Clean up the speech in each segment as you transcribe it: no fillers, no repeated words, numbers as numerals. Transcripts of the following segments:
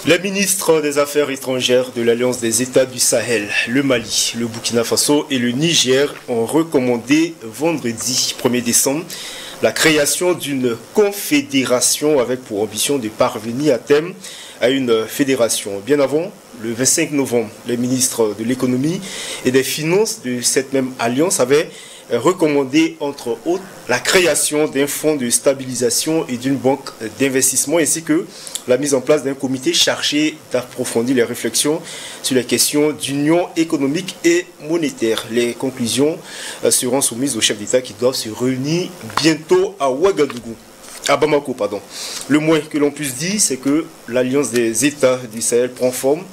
Les ministres des Affaires étrangères de l'Alliance des États du Sahel, le Mali, le Burkina Faso et le Niger ont recommandé vendredi 1er décembre la création d'une confédération avec pour ambition de parvenir à terme à une fédération. Bien avant, le 25 novembre, les ministres de l'économie et des finances de cette même alliance avaient recommandé, entre autres, la création d'un fonds de stabilisation et d'une banque d'investissement, ainsi que la mise en place d'un comité chargé d'approfondir les réflexions sur les questions d'union économique et monétaire. Les conclusions seront soumises aux chefs d'État qui doivent se réunir bientôt à Ouagadougou. À Bamako, pardon. Le moins que l'on puisse dire, c'est que l'Alliance des États du Sahel prend forme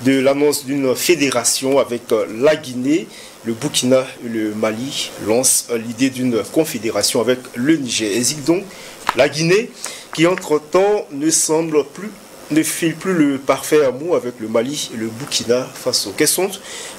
de l'annonce d'une fédération avec la Guinée, le Burkina et le Mali lance l'idée d'une confédération avec le Niger. Hésite donc la Guinée qui entre-temps ne file plus le parfait amour avec le Mali et le Burkina Faso. Quels sont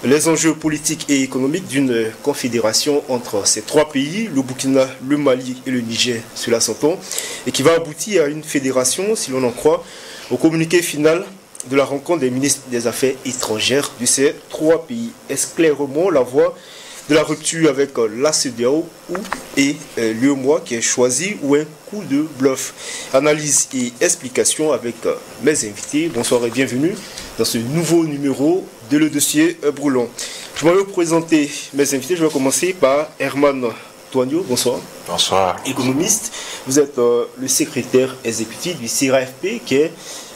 les enjeux politiques et économiques d'une confédération entre ces trois pays, le Burkina, le Mali et le Niger, cela s'entend, et qui va aboutir à une fédération, si l'on en croit, au communiqué final de la rencontre des ministres des Affaires étrangères de ces trois pays. Est-ce clairement la voie de la rupture avec la CEDEAO et l'UEMOA qui est choisi ou un coup de bluff? Analyse et explication avec mes invités. Bonsoir et bienvenue dans ce nouveau numéro de Le Dossier Brûlant. Je vais vous présenter mes invités. Je vais commencer par Herman Toigno. Bonsoir. Bonsoir. Économiste. Vous êtes le secrétaire exécutif du CRAFP qui est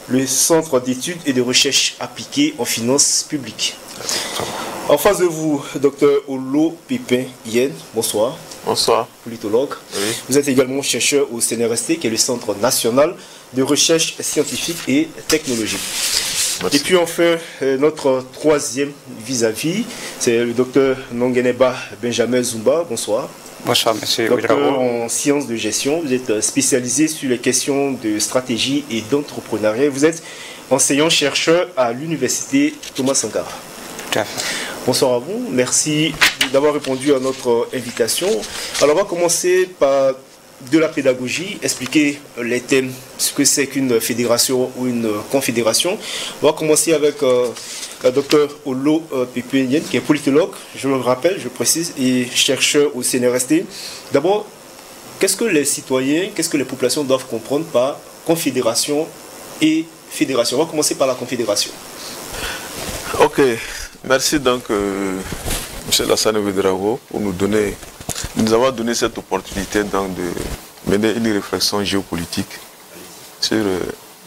le Centre d'études et de recherche appliquées en finances publiques. En face de vous, Dr Olo Pépin Yen, bonsoir. Bonsoir. Politologue. Oui. Vous êtes également chercheur au CNRST, qui est le Centre national de recherche scientifique et technologique. Merci. Et puis enfin, notre troisième vis-à-vis, c'est le Dr Nongeneba Benjamin Zumba, bonsoir. Bonsoir, monsieur. Docteur en sciences de gestion, vous êtes spécialisé sur les questions de stratégie et d'entrepreneuriat. Vous êtes enseignant-chercheur à l'université Thomas Sankara. Tout à fait. Bonsoir à vous, merci d'avoir répondu à notre invitation. Alors on va commencer par de la pédagogie, expliquer les thèmes, ce que c'est qu'une fédération ou une confédération. On va commencer avec Dr Olo Pépin Yen, qui est politologue, je le rappelle, je précise, et chercheur au CNRST. D'abord, qu'est-ce que les citoyens, qu'est-ce que les populations doivent comprendre par confédération et fédération? On va commencer par la confédération. Ok, merci donc M. Lassane Ouedraogo pour nous avoir donné cette opportunité donc de mener une réflexion géopolitique sur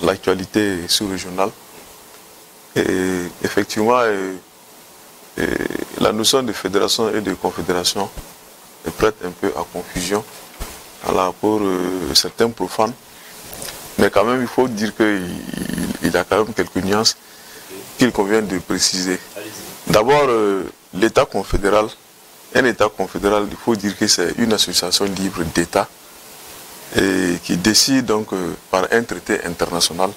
l'actualité sous-régionale. Et effectivement, la notion de fédération et de confédération est prête un peu à confusion pour certains profanes. Mais quand même, il faut dire qu'il y a quand même quelques nuances qu'il convient de préciser. D'abord, l'État confédéral, un État confédéral, il faut dire que c'est une association libre d'États et qui décide donc par un traité international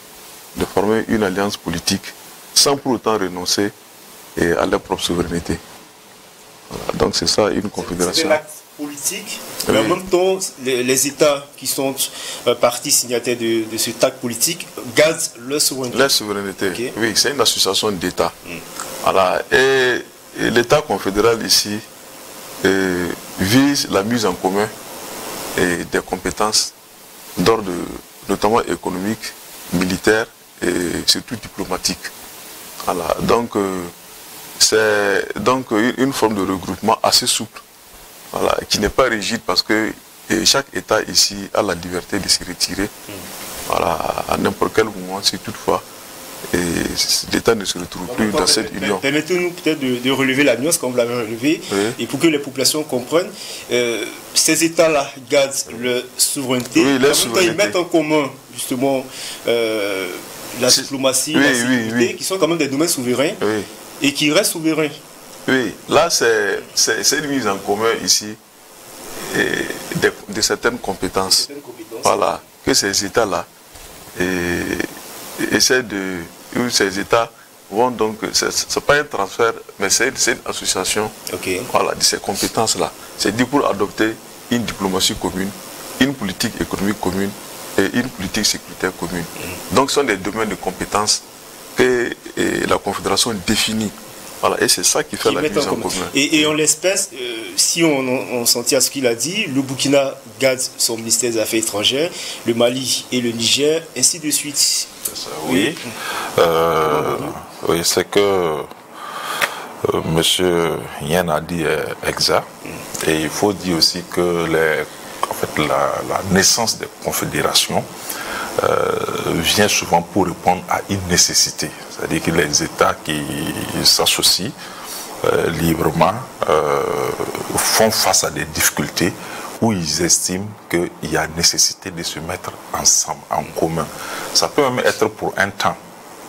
de former une alliance politique sans pour autant renoncer à leur propre souveraineté. Voilà, donc c'est ça une confédération. C'est l'acte politique, mais en même temps, les États qui sont partis signataires de cet acte politique gardent leur souveraineté. Leur souveraineté, okay. Oui, c'est une association d'États. Voilà. Et l'État confédéral ici vise la mise en commun des compétences d'ordre notamment économique, militaire et surtout diplomatique. Voilà. Donc c'est donc une forme de regroupement assez souple, voilà, qui n'est pas rigide parce que chaque État ici a la liberté de se retirer voilà, à n'importe quel moment si toutefois l'État ne se retrouve plus dans cette union. Permettez-nous peut-être de relever la nuance comme vous l'avez relevé, et pour que les populations comprennent, ces États-là gardent leur souveraineté, oui, en même temps ils mettent en commun justement la diplomatie, la sécurité, qui sont quand même des domaines souverains et qui restent souverains. Oui, là c'est une mise en commun ici de certaines compétences. Voilà, que ces États-là essaient de... Ces États vont donc... Ce n'est pas un transfert, mais c'est une association voilà, de ces compétences-là. C'est dit pour adopter une diplomatie commune, une politique économique commune et une politique sécuritaire commune. Donc ce sont des domaines de compétences que la Confédération définit. Voilà, et c'est ça qui fait la mise en commun. Et en l'espèce, si on s'en tient à ce qu'il a dit, le Burkina garde son ministère des Affaires étrangères, le Mali et le Niger, ainsi de suite. Ça, oui, oui, c'est que Monsieur Yen a dit exact. Et il faut dire aussi que la naissance des confédérations vient souvent pour répondre à une nécessité. C'est-à-dire que les États qui s'associent librement font face à des difficultés où ils estiment qu'il y a nécessité de se mettre ensemble, en commun. Ça peut même être pour un temps,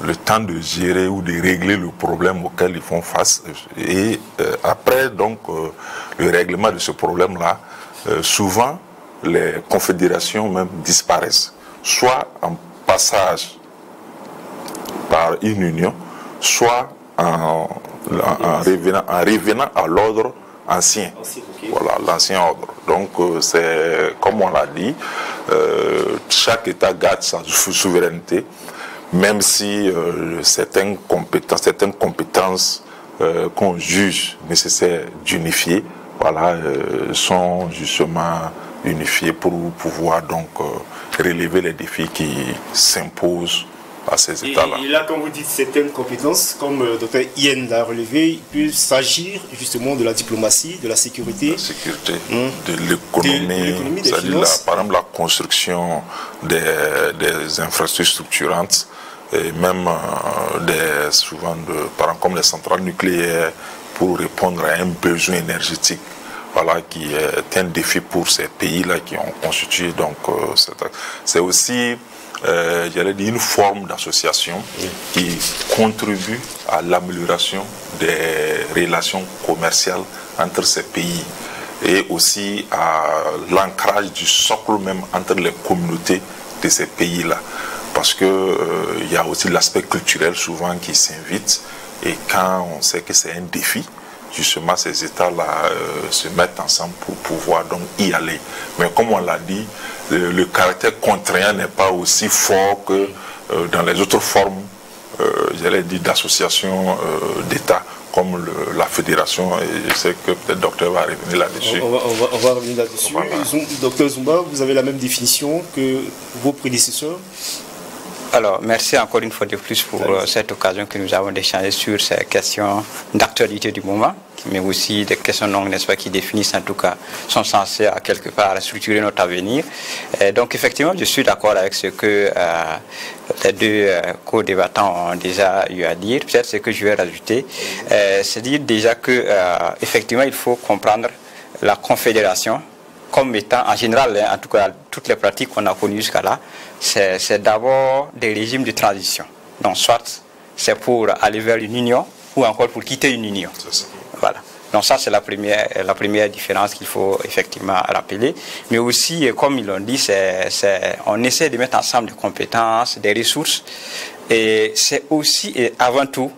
le temps de gérer ou de régler le problème auquel ils font face. Et après donc le règlement de ce problème-là, souvent les confédérations même disparaissent, soit en passage par une union, soit en revenant à l'ordre ancien. Okay. Voilà, l'ancien ordre. Donc, c'est comme on l'a dit, chaque État garde sa souveraineté, même si certaines compétences qu'on juge nécessaires d'unifier, voilà, sont justement unifiées pour pouvoir donc relever les défis qui s'imposent à ces États-là. Et là, quand vous dites certaines compétences, comme le docteur Yen l'a relevé, il peut s'agir justement de la diplomatie, de la sécurité. De la sécurité, de l'économie, par exemple la construction des infrastructures structurantes, et même souvent par exemple comme les centrales nucléaires, pour répondre à un besoin énergétique. Voilà, qui est un défi pour ces pays-là qui ont constitué. Donc, c'est aussi, j'allais dire, une forme d'association qui contribue à l'amélioration des relations commerciales entre ces pays et aussi à l'ancrage du socle même entre les communautés de ces pays-là. Parce qu'il y a aussi l'aspect culturel souvent qui s'invite, et quand on sait que c'est un défi, justement ces États-là se mettent ensemble pour pouvoir donc y aller. Mais comme on l'a dit, le caractère contraignant n'est pas aussi fort que dans les autres formes, j'allais dire, d'associations d'États, comme la fédération, et je sais que peut-être le docteur va revenir là-dessus. On va revenir là-dessus. Voilà. Docteur Zumba, vous avez la même définition que vos prédécesseurs? Alors, merci encore une fois de plus pour cette occasion que nous avons d'échanger sur ces questions d'actualité du moment, mais aussi des questions longues, n'est-ce pas, qui définissent en tout cas, sont censées à quelque part structurer notre avenir. Donc, effectivement, je suis d'accord avec ce que les deux co-débattants ont déjà eu à dire. Peut-être ce que je vais rajouter, c'est dire déjà que effectivement, il faut comprendre la confédération comme étant, en général, en tout cas, toutes les pratiques qu'on a connues jusqu'à là, c'est d'abord des régimes de transition. Donc, soit c'est pour aller vers une union, ou encore pour quitter une union. Voilà. Donc, ça, c'est la première différence qu'il faut effectivement rappeler. Mais aussi, comme ils l'ont dit, on essaie de mettre ensemble des compétences, des ressources, et c'est aussi, et avant tout,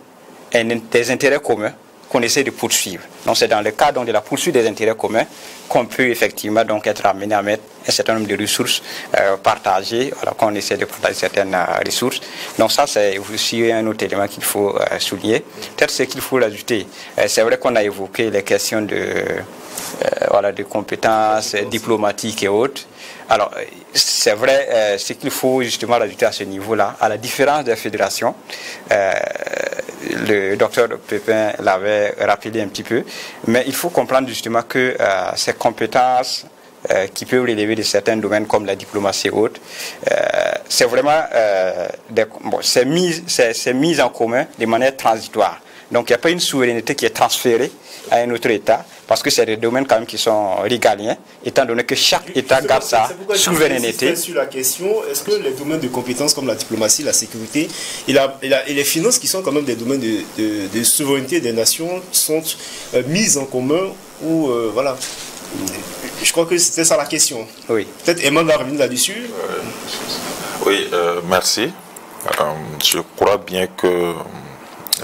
des intérêts communs qu'on essaie de poursuivre. Donc c'est dans le cadre de la poursuite des intérêts communs qu'on peut effectivement donc être amené à mettre un certain nombre de ressources partagées, voilà, qu'on essaie de partager certaines ressources. Donc ça c'est aussi un autre élément qu'il faut souligner. Peut-être ce qu'il faut ajouter, c'est vrai qu'on a évoqué les questions de compétences diplomatiques et autres. Alors, c'est vrai, ce qu'il faut justement rajouter à ce niveau-là, à la différence des fédérations, le docteur Pépin l'avait rappelé un petit peu, mais il faut comprendre justement que ces compétences qui peuvent relever de certains domaines comme la diplomatie et autres, c'est vraiment c'est mis en commun de manière transitoire. Donc il n'y a pas une souveraineté qui est transférée à un autre État, parce que c'est des domaines quand même qui sont régaliens, étant donné que chaque État garde sa souveraineté. Sur la question, est-ce que les domaines de compétences comme la diplomatie, la sécurité et les finances, qui sont quand même des domaines de souveraineté des nations, sont mises en commun ou voilà. Je crois que c'était ça la question. Oui. Peut-être Emma va revenir là-dessus. Oui, merci. Je crois bien que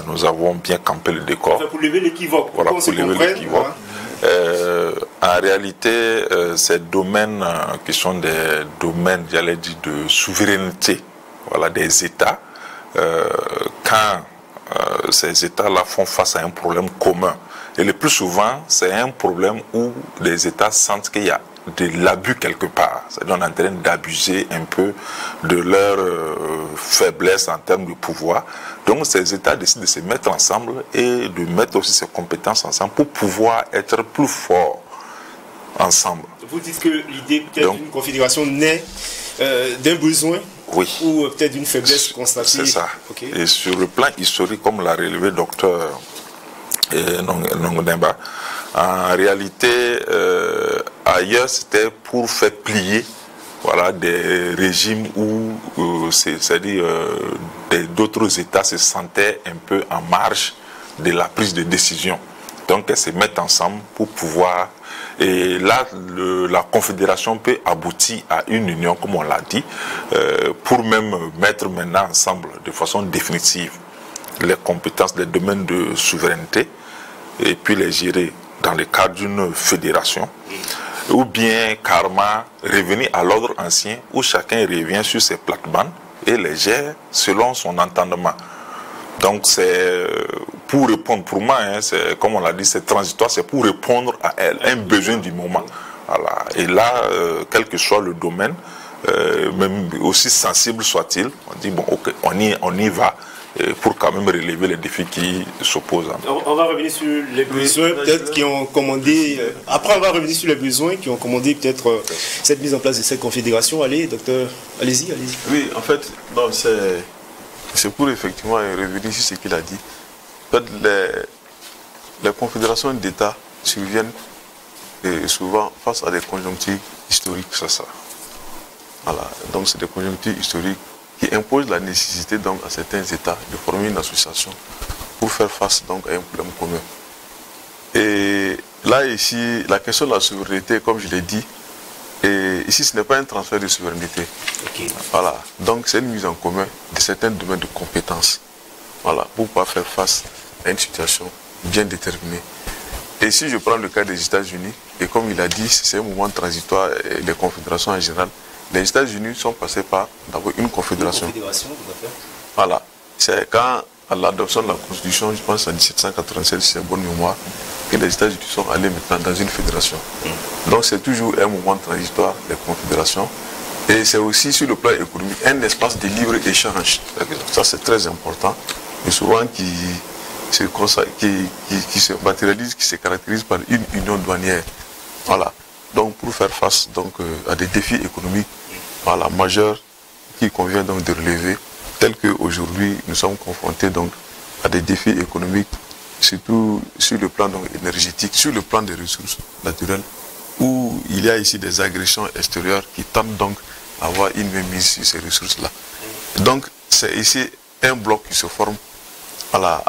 nous avons bien campé le décor. Pour lever l'équivoque. Voilà, pour lever l'équivoque. En En réalité, ces domaines qui sont des domaines, j'allais dire, de souveraineté, voilà, des États, quand ces États-là font face à un problème commun, et le plus souvent, c'est un problème où les États sentent qu'il y a de l'abus quelque part. C'est-à-dire qu'on est en train d'abuser un peu de leur faiblesse en termes de pouvoir. Donc ces États décident de se mettre ensemble et de mettre aussi ces compétences ensemble pour pouvoir être plus forts ensemble. Vous dites que l'idée peut-être d'une confédération naît d'un besoin, oui, ou peut-être d'une faiblesse constatée. C'est ça. Okay. Et sur le plan historique, comme l'a relevé docteur Nongdemba, en réalité, ailleurs, c'était pour faire plier, voilà, des régimes où, c'est-à-dire d'autres États se sentaient un peu en marge de la prise de décision. Donc, elles se mettent ensemble pour pouvoir... Et là, la confédération peut aboutir à une union, comme on l'a dit, pour même mettre maintenant ensemble, de façon définitive, les compétences, les domaines de souveraineté, et puis les gérer dans le cadre d'une fédération, ou bien carrément revenir à l'ordre ancien, où chacun revient sur ses plates-bandes et les gère selon son entendement. Donc c'est pour répondre, pour moi, hein, comme on l'a dit, c'est transitoire, c'est pour répondre à un besoin du moment. Voilà. Et là, quel que soit le domaine, même aussi sensible soit-il, on dit bon, ok, on y va, pour quand même relever les défis qui s'opposent. On va revenir sur les besoins peut-être qui ont commandé, après on va revenir sur les besoins qui ont commandé peut-être cette mise en place de cette confédération. Allez, docteur, allez-y, allez-y. Oui, en fait, c'est pour effectivement revenir sur ce qu'il a dit. En fait, les confédérations d'États surviennent souvent face à des conjonctures historiques. C'est ça. Voilà. Donc c'est des conjonctures historiques qui imposent la nécessité donc à certains États de former une association pour faire face donc à un problème commun. Et là ici, la question de la souveraineté, comme je l'ai dit, et ici ce n'est pas un transfert de souveraineté. Okay. Voilà. Donc c'est une mise en commun de certains domaines de compétences. Voilà, pour pouvoir faire face à une situation bien déterminée. Et si je prends le cas des États-Unis, et comme il a dit, c'est un mouvement transitoire, et les confédérations en général, les États-Unis sont passés par d'abord une confédération. Tout à fait. Voilà. C'est quand, à l'adoption de la Constitution, je pense en 1787, si c'est bonne mémoire, que les États-Unis sont allés maintenant dans une fédération. Donc c'est toujours un mouvement transitoire, les confédérations. Et c'est aussi sur le plan économique un espace de libre-échange. Ça c'est très important. Et souvent qui se matérialise, qui se caractérise par une union douanière. Voilà. Donc pour faire face donc, à des défis économiques majeurs qu'il convient donc de relever, tels qu'aujourd'hui nous sommes confrontés donc à des défis économiques, surtout sur le plan donc, énergétique, sur le plan des ressources naturelles, où il y a ici des agressions extérieures qui tentent donc à avoir une mainmise sur ces ressources-là. Donc c'est ici un bloc qui se forme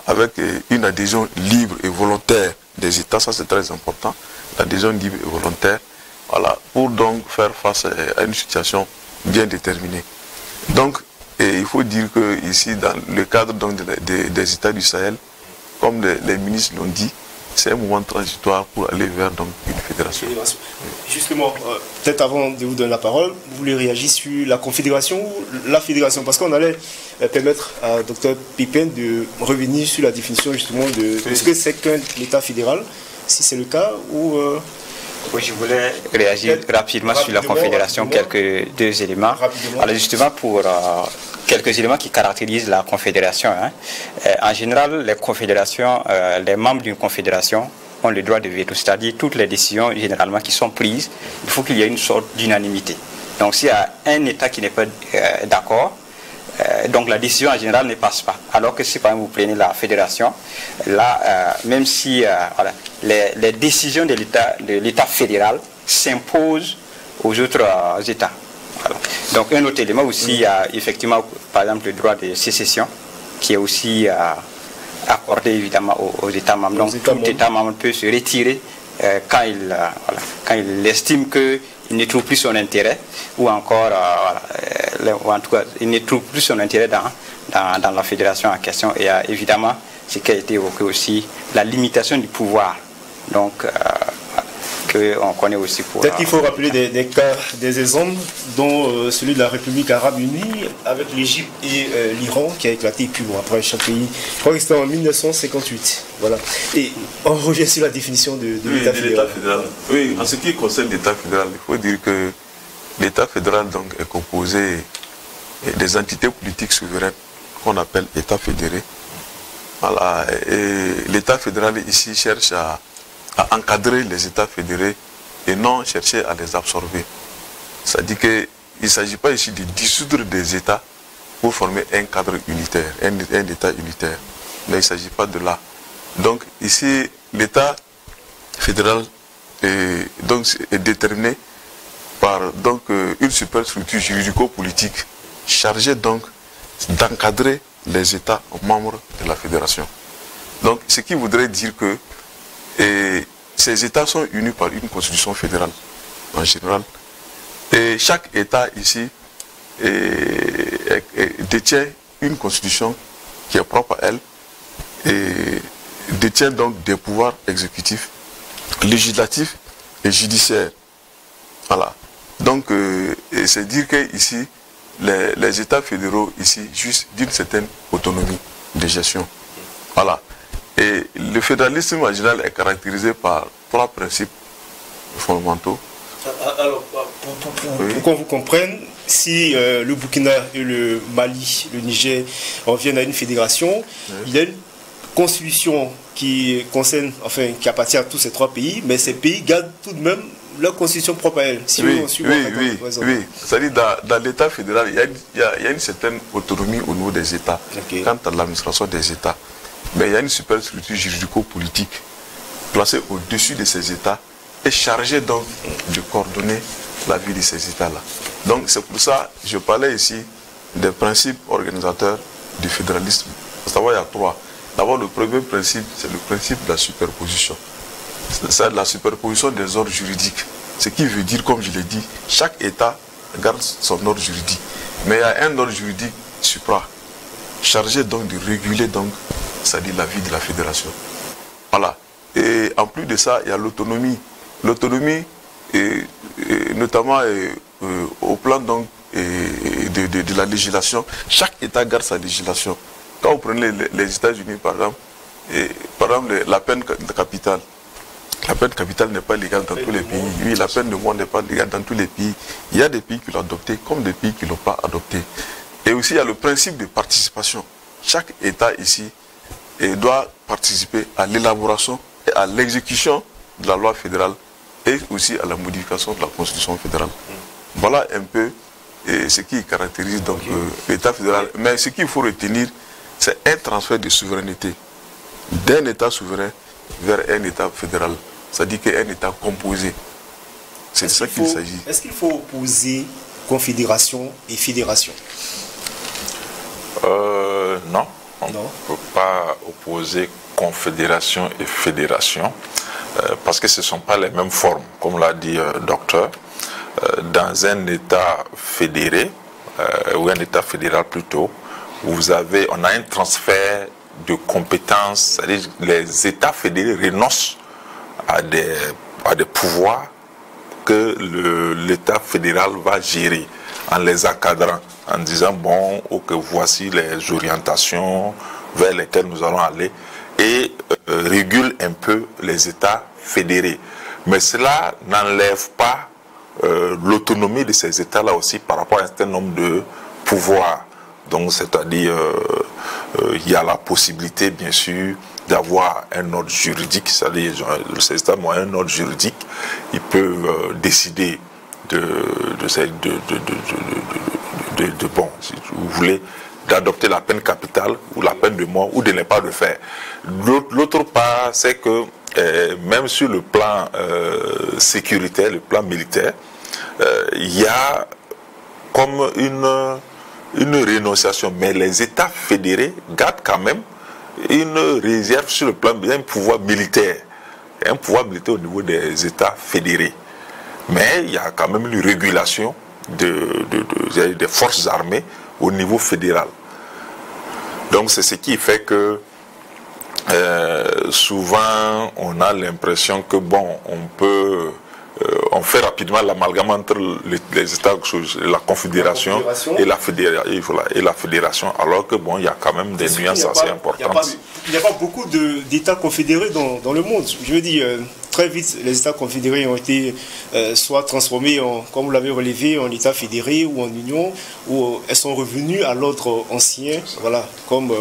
avec une adhésion libre et volontaire des États, ça c'est très important, l'adhésion libre et volontaire, pour donc faire face à une situation bien déterminée. Donc, il faut dire que ici, dans le cadre donc, des États du Sahel, comme les ministres l'ont dit, c'est un mouvement transitoire pour aller vers donc, une fédération. Justement, peut-être avant de vous donner la parole, vous voulez réagir sur la confédération ou la fédération? Parce qu'on allait permettre à Dr Pipin de revenir sur la définition justement de ce que c'est qu'un État fédéral, si c'est le cas, ou... Oui, je voulais réagir rapidement sur la confédération, deux éléments. Alors justement, pour quelques éléments qui caractérisent la confédération. Hein. En général, les confédérations, les membres d'une confédération ont le droit de veto, c'est-à-dire toutes les décisions généralement qui sont prises, il faut qu'il y ait une sorte d'unanimité. Donc s'il y a un État qui n'est pas d'accord, donc la décision en général ne passe pas. Alors que si par exemple vous prenez la fédération, là, même si les décisions de l'État fédéral s'imposent aux autres États. Voilà. Donc un autre élément aussi, il y a effectivement par exemple le droit de sécession qui est aussi accordé évidemment aux États membres. Donc tout État membre peut se retirer quand il estime qu'il ne trouve plus son intérêt, ou encore ou en tout cas il ne trouve plus son intérêt dans la fédération en question. Et évidemment ce qui a été évoqué aussi, la limitation du pouvoir, donc qu'on connaît aussi pour... Peut-être qu'il faut rappeler des cas, des exemples, dont celui de la République arabe unie avec l'Égypte et l'Iran qui a éclaté, puis bon, après chaque pays. Je crois que c'était en 1958. Voilà. Et on revient sur la définition de l'État fédéral. Oui, en ce qui concerne l'État fédéral, il faut dire que l'État fédéral donc, est composé des entités politiques souveraines qu'on appelle États fédérés. Voilà. Et l'État fédéral ici cherche à encadrer les États fédérés et non chercher à les absorber. C'est-à-dire qu'il ne s'agit pas ici de dissoudre des États pour former un cadre unitaire, un État unitaire. Mais il ne s'agit pas de là. Donc ici, l'État fédéral est déterminé par donc, une superstructure juridico-politique chargée donc d'encadrer les États membres de la fédération. Donc ce qui voudrait dire que ces États sont unis par une constitution fédérale en général. Et chaque État ici détient une constitution qui est propre à elle et détient donc des pouvoirs exécutifs, législatifs et judiciaires. Voilà. Donc c'est dire que ici les États fédéraux ici jouissent d'une certaine autonomie de gestion. Voilà. Et le fédéralisme en général est caractérisé par 3 principes fondamentaux. Alors, pour qu'on vous comprenne, si le Burkina et le Mali, le Niger, en viennent à une fédération, il y a une constitution qui concerne, enfin, qui appartient à tous ces 3 pays, mais ces pays gardent tout de même leur constitution propre à elle. Si oui. C'est-à-dire dans l'État fédéral, il y a une certaine autonomie au niveau des États, quant à l'administration des États. Mais il y a une superstructure juridico-politique placée au-dessus de ces États et chargée donc de coordonner la vie de ces États-là. Donc c'est pour ça que je parlais ici des principes organisateurs du fédéralisme. C'est-à-dire il y a 3. D'abord, le premier principe, c'est le principe de la superposition. C'est la superposition des ordres juridiques. Ce qui veut dire, comme je l'ai dit, chaque État garde son ordre juridique. Mais il y a un ordre juridique supra, chargé donc de réguler donc, c'est-à-dire la vie de la fédération. Voilà. Et en plus de ça, il y a l'autonomie. L'autonomie, notamment au plan donc, de la législation, chaque État garde sa législation. Quand vous prenez les États-Unis, par exemple, la peine capitale. La peine capitale n'est pas légale dans tous les pays. Oui, la peine de mort n'est pas légale dans tous les pays. Il y a des pays qui l'ont adopté comme des pays qui ne l'ont pas adopté. Et aussi, il y a le principe de participation. Chaque État ici doit participer à l'élaboration et à l'exécution de la loi fédérale et aussi à la modification de la Constitution fédérale. Voilà un peu ce qui caractérise donc l'État fédéral. Mais ce qu'il faut retenir, c'est un transfert de souveraineté d'un État souverain vers un État fédéral. C'est-à-dire qu'un État composé. C'est de ça qu'il s'agit. Est-ce qu'il faut opposer confédération et fédération? Non. On ne peut pas opposer confédération et fédération parce que ce ne sont pas les mêmes formes, comme l'a dit le docteur. Dans un État fédéré, ou un État fédéral plutôt, on a un transfert de compétences, c'est-à-dire les États fédérés renoncent à des pouvoirs que l'État fédéral va gérer en les encadrant, en disant bon, ok, voici les orientations vers lesquelles nous allons aller et régule un peu les États fédérés. Mais cela n'enlève pas l'autonomie de ces États-là aussi par rapport à un certain nombre de pouvoirs. Donc, c'est-à-dire, il y a la possibilité, bien sûr, d'avoir un ordre juridique, c'est-à-dire, ces États ont un ordre juridique, ils peuvent décider bon, si vous voulez, d'adopter la peine capitale ou la peine de mort ou de ne pas le faire. L'autre part, c'est que même sur le plan sécuritaire, le plan militaire, il y a comme une rénonciation, mais les États fédérés gardent quand même une réserve sur le plan, un pouvoir militaire au niveau des États fédérés. Mais il y a quand même une régulation des forces armées au niveau fédéral. Donc c'est ce qui fait que souvent on a l'impression que bon, on peut fait rapidement l'amalgame entre les États, la confédération et la fédération, alors que bon, il y a quand même des nuances assez importantes. Il n'y a pas beaucoup d'États confédérés dans le monde. Je veux dire, très vite, les États confédérés ont été soit transformés, comme vous l'avez relevé, en États fédérés ou en Union, ou elles sont revenues à l'ordre ancien, voilà, comme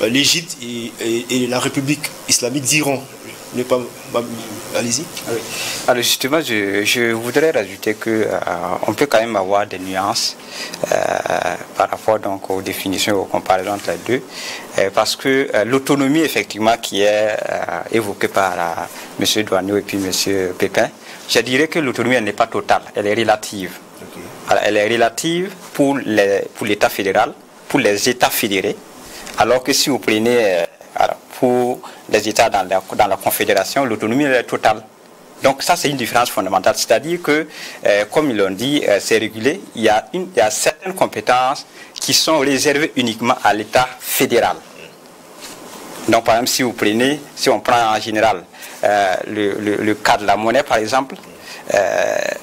l'Égypte et la République islamique d'Iran. Allez-y. Oui. Alors justement, je voudrais rajouter qu'on peut quand même avoir des nuances par rapport donc aux définitions, aux comparaisons entre les deux, parce que l'autonomie effectivement qui est évoquée par M. Douaneau et puis M. Pépin, je dirais que l'autonomie elle n'est pas totale, elle est relative. Okay. Alors, elle est relative pour l'État fédéral, pour les États fédérés, alors que si vous prenez pour les États dans la Confédération, l'autonomie est totale. Donc ça, c'est une différence fondamentale. C'est-à-dire que, comme ils l'ont dit, c'est régulé. Il y a certaines compétences qui sont réservées uniquement à l'État fédéral. Donc, par exemple, si on prend en général le cas de la monnaie, par exemple,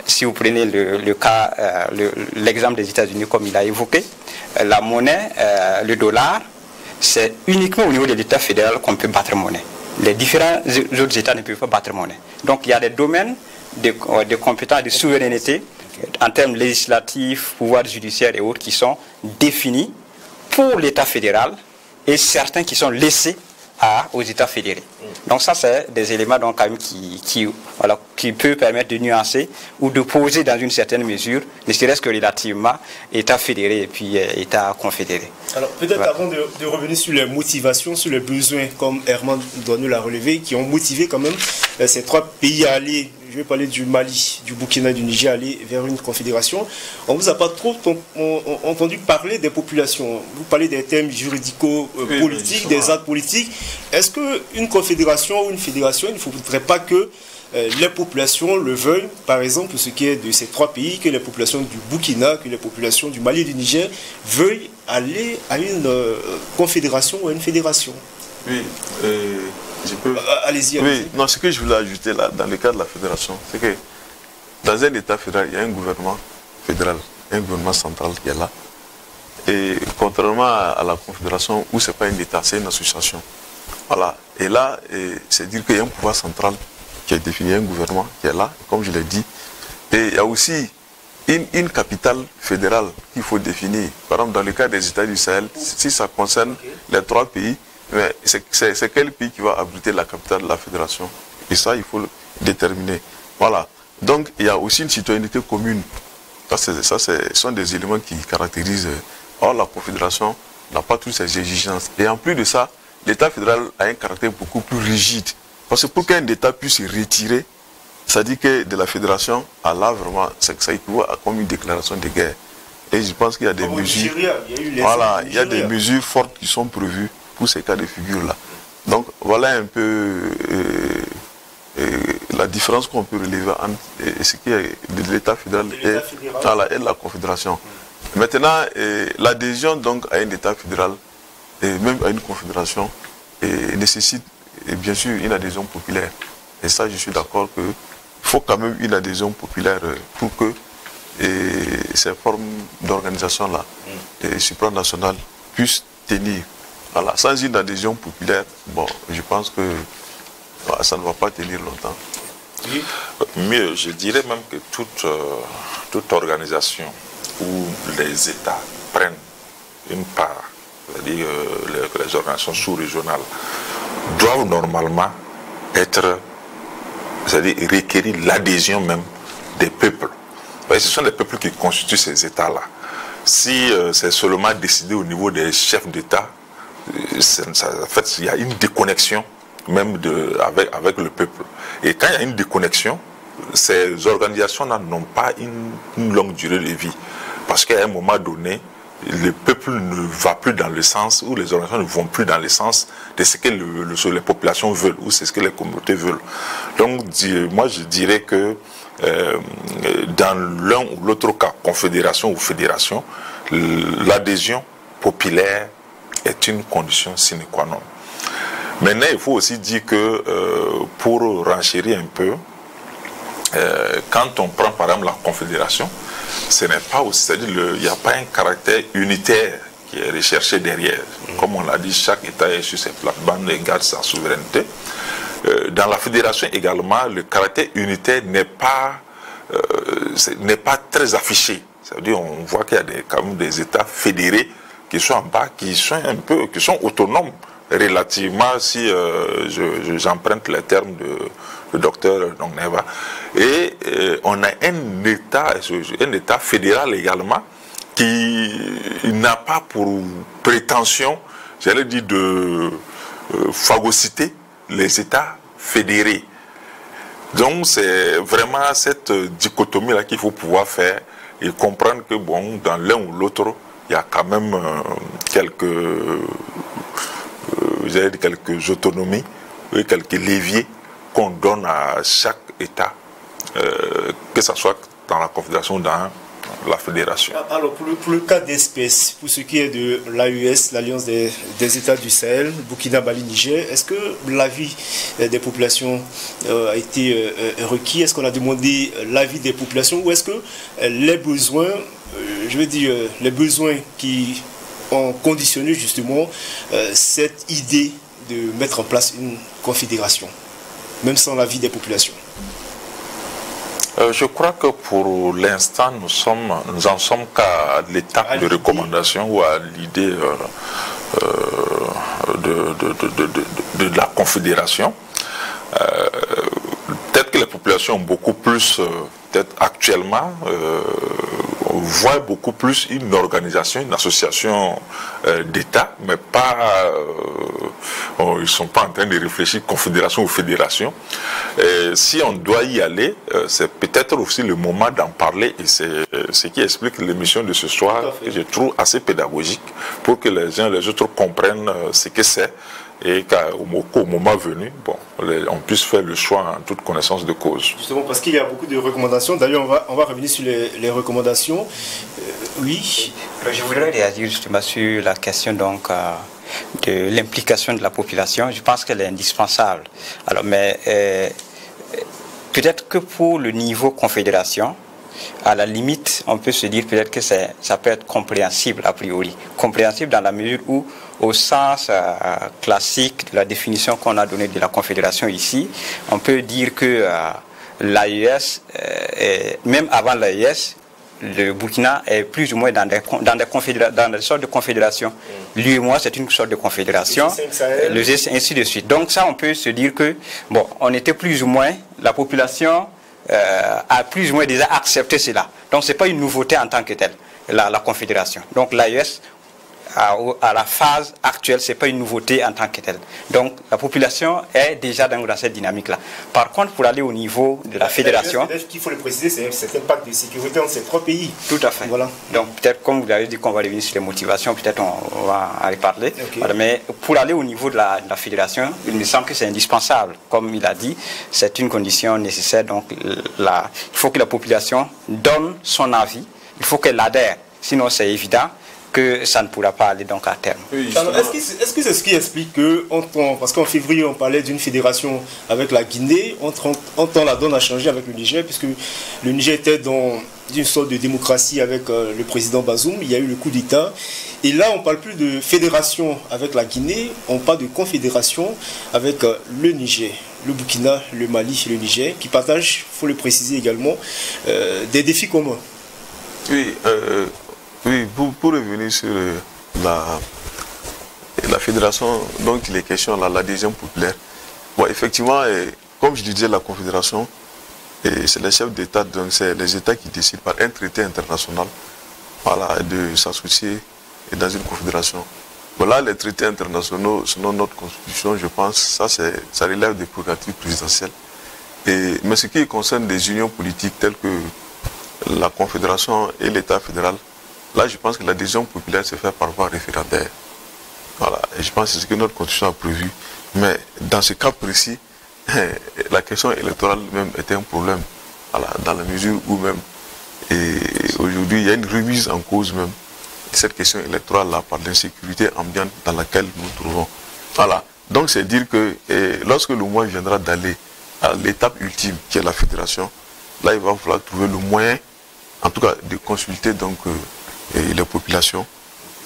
si vous prenez l'exemple des États-Unis, comme il a évoqué, la monnaie, le dollar, c'est uniquement au niveau de l'État fédéral qu'on peut battre monnaie. Les différents autres États ne peuvent pas battre monnaie. Donc il y a des domaines de compétences, de souveraineté, en termes législatifs, pouvoirs judiciaires et autres, qui sont définis pour l'État fédéral et certains qui sont laissés aux États fédérés. Donc ça, c'est des éléments donc, quand même qui peuvent permettre de nuancer ou de poser dans une certaine mesure, ne serait-ce que relativement, État fédéré et puis État confédéré. Alors peut-être avant de revenir sur les motivations, sur les besoins, comme Herman Douaneau l'a relevé, qui ont motivé quand même ces trois pays à aller, je vais parler du Mali, du Burkina et du Niger, aller vers une confédération. On ne vous a pas trop entendu parler des populations. Vous parlez des thèmes juridico-politiques, des actes politiques. Est-ce qu'une confédération ou une fédération, il ne faudrait pas que les populations le veuillent, par exemple, ce qui est de ces trois pays, que les populations du Burkina, que les populations du Mali et du Niger veuillent aller à une confédération ou à une fédération? Oui, je peux... Allez-y. Oui, non, ce que je voulais ajouter là, dans le cas de la fédération, c'est que dans un État fédéral, il y a un gouvernement fédéral, un gouvernement central qui est là. Et contrairement à la confédération, où ce n'est pas un État, c'est une association. Voilà. Et là, c'est dire qu'il y a un pouvoir central qui est défini, un gouvernement qui est là, comme je l'ai dit. Et il y a aussi une capitale fédérale qu'il faut définir. Par exemple, dans le cas des États du Sahel, si ça concerne les trois pays, c'est quel pays qui va abriter la capitale de la fédération? Et ça, il faut le déterminer. Voilà. Donc, il y a aussi une citoyenneté commune. Ça, ce sont des éléments qui caractérisent. Or, la confédération n'a pas toutes ces exigences. Et en plus de ça, l'État fédéral a un caractère beaucoup plus rigide. Parce que pour qu'un État puisse se retirer, ça dit que de la fédération, à là, vraiment, ça équivaut à comme une déclaration de guerre. Et je pense qu'il y a des mesures. Il y a des mesures fortes qui sont prévues pour ces cas de figure-là. Donc, voilà un peu la différence qu'on peut relever entre ce qui est de l'État fédéral et de la confédération. Maintenant, l'adhésion donc à un État fédéral et même à une confédération nécessite bien sûr une adhésion populaire. Et ça, je suis d'accord qu'il faut quand même une adhésion populaire pour que ces formes d'organisation-là, supranationales, puissent tenir. Voilà. Sans une adhésion populaire, bon, je pense que ça ne va pas tenir longtemps. Oui. Mieux, je dirais même que toute organisation où les États prennent une part, c'est-à-dire les organisations sous-régionales, doivent normalement être, c'est-à-dire requérir l'adhésion même des peuples. Parce que ce sont les peuples qui constituent ces États-là. Si c'est seulement décidé au niveau des chefs d'État, en fait, il y a une déconnexion même avec le peuple. Et quand il y a une déconnexion, ces organisations-là n'ont pas une longue durée de vie. Parce qu'à un moment donné, le peuple ne va plus dans le sens, ou les organisations ne vont plus dans le sens de ce que les populations veulent, ou c'est ce que les communautés veulent. Donc, moi, je dirais que dans l'un ou l'autre cas, confédération ou fédération, l'adhésion populaire est une condition sine qua non. Maintenant, il faut aussi dire que pour renchérir un peu, quand on prend par exemple la confédération, ce n'est pas aussi, c'est-à-dire il n'y a pas un caractère unitaire qui est recherché derrière. Comme on l'a dit, chaque État est sur ses plates-bandes et garde sa souveraineté. Dans la fédération également, le caractère unitaire n'est pas très affiché. C'est-à-dire on voit qu'il y a quand même des États fédérés qui sont en bas, qui sont autonomes relativement, si j'emprunte les termes de docteur Neva. Et on a un État fédéral également qui n'a pas pour prétention, j'allais dire, de phagocyter les États fédérés. Donc c'est vraiment cette dichotomie-là qu'il faut pouvoir faire et comprendre que bon, dans l'un ou l'autre, il y a quand même quelques autonomies, quelques leviers qu'on donne à chaque État, que ce soit dans la confédération ou dans la fédération. Alors pour le cas d'espèce, pour ce qui est de l'AES, l'Alliance des États du Sahel, Burkina, Mali, Niger, est-ce que l'avis des populations a été requis? Est-ce qu'on a demandé l'avis des populations ou est-ce que les besoins, les besoins qui ont conditionné justement cette idée de mettre en place une confédération, même sans l'avis des populations? Je crois que pour l'instant, nous en sommes qu'à l'étape de recommandation ou à l'idée de la confédération. Peut-être que les populations ont beaucoup plus, peut-être actuellement, voient beaucoup plus une organisation, une association d'États, mais pas, ils ne sont pas en train de réfléchir confédération ou fédération. Si on doit y aller, c'est peut-être aussi le moment d'en parler et c'est ce qui explique l'émission de ce soir, que je trouve assez pédagogique, pour que les uns et les autres comprennent ce que c'est et qu'au moment venu, bon, on puisse faire le choix en toute connaissance de cause. Justement, parce qu'il y a beaucoup de recommandations. D'ailleurs, on va revenir sur les recommandations. Oui. Je voudrais réagir justement sur la question donc de l'implication de la population. Je pense qu'elle est indispensable. Alors, mais peut-être que pour le niveau confédération, à la limite, on peut se dire peut-être que ça peut être compréhensible a priori. Compréhensible dans la mesure où, au sens classique de la définition qu'on a donnée de la confédération ici, on peut dire que l'AES, même avant l'AES, le Burkina est plus ou moins dans des sortes de confédérations. L'UEMOA, c'est une sorte de confédération, le G5, ainsi de suite. Donc ça, on peut se dire que, bon, on était plus ou moins, la population a plus ou moins déjà accepté cela. Donc ce n'est pas une nouveauté en tant que telle, la confédération. Donc l'AES, à la phase actuelle, ce n'est pas une nouveauté en tant que telle. Donc la population est déjà dans cette dynamique-là. Par contre, pour aller au niveau de la fédération... Ce qu'il faut le préciser, c'est un certain pacte de sécurité entre ces trois pays. Tout à fait. Voilà. Donc peut-être, comme vous l'avez dit, qu'on va revenir sur les motivations, peut-être on va en reparler. Okay. Voilà, mais pour aller au niveau de la fédération, il me semble que c'est indispensable. Comme il a dit, c'est une condition nécessaire. Donc il faut que la population donne son avis, il faut qu'elle adhère. Sinon, c'est évident que ça ne pourra pas aller donc à terme. Oui, alors, est-ce que c'est ce qui explique que, parce qu'en février on parlait d'une fédération avec la Guinée, entre la donne a changé avec le Niger, puisque le Niger était dans une sorte de démocratie avec le président Bazoum, il y a eu le coup d'État, et là on ne parle plus de fédération avec la Guinée, on parle de confédération avec le Niger, le Burkina, le Mali et le Niger, qui partagent, il faut le préciser également, des défis communs. Oui, oui, pour revenir sur la fédération dont il est question, l'adhésion populaire. Bon, effectivement, comme je disais, la confédération, c'est les chefs d'État, donc c'est les États qui décident par un traité international, voilà, de s'associer dans une confédération. Voilà, les traités internationaux, selon notre constitution, je pense, ça relève des prérogatives présidentielles. Mais ce qui concerne des unions politiques telles que la confédération et l'État fédéral, là, je pense que l'adhésion populaire se fait par voie référendaire. Voilà. Et je pense que c'est ce que notre constitution a prévu. Mais dans ce cas précis, la question électorale même était un problème. Voilà. Dans la mesure où même, aujourd'hui, il y a une remise en cause même de cette question électorale-là par l'insécurité ambiante dans laquelle nous nous trouvons. Voilà. Donc, c'est dire que lorsque le moment viendra d'aller à l'étape ultime, qui est la fédération, là, il va falloir trouver le moyen, en tout cas, de consulter donc, les populations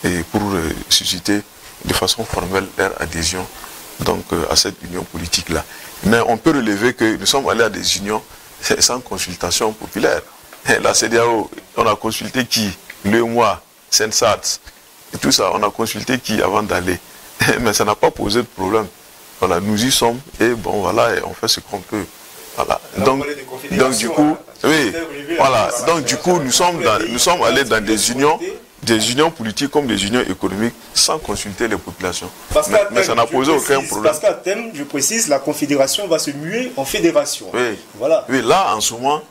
et pour susciter de façon formelle leur adhésion donc, à cette union politique-là. Mais on peut relever que nous sommes allés à des unions sans consultation populaire. La CEDEAO, on a consulté qui? Le mois, Sensat, et tout ça, on a consulté qui avant d'aller? Mais ça n'a pas posé de problème. Voilà, nous y sommes et bon voilà, et on fait ce qu'on peut. Voilà. Donc du coup, oui, voilà. Donc du coup, nous sommes allés dans des unions politiques comme des unions économiques sans consulter les populations. Mais ça n'a posé aucun problème. Parce qu'à terme, je précise, la confédération va se muer en fédération. Oui. Voilà. Oui, là en ce moment,